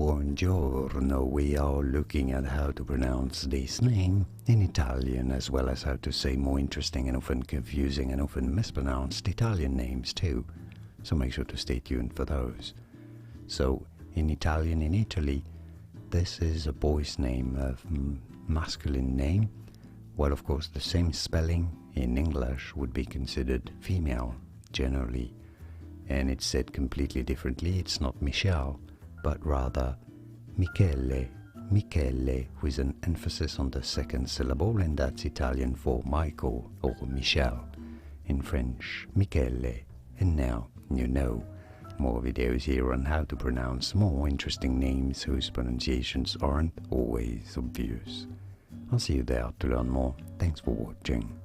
buongiorno, we are looking at how to pronounce this name in Italian, as well as how to say more interesting and often confusing and often mispronounced Italian names too. So make sure to stay tuned for those. So, in Italian in Italy, this is a boy's name, a masculine name. Well, of course, the same spelling in English would be considered female, generally. And it's said completely differently. It's not Michele, but rather Michele. Michele, with an emphasis on the second syllable, and that's Italian for Michael or Michel. In French, Michele. And now you know. More videos here on how to pronounce more interesting names whose pronunciations aren't always obvious. I'll see you there to learn more. Thanks for watching.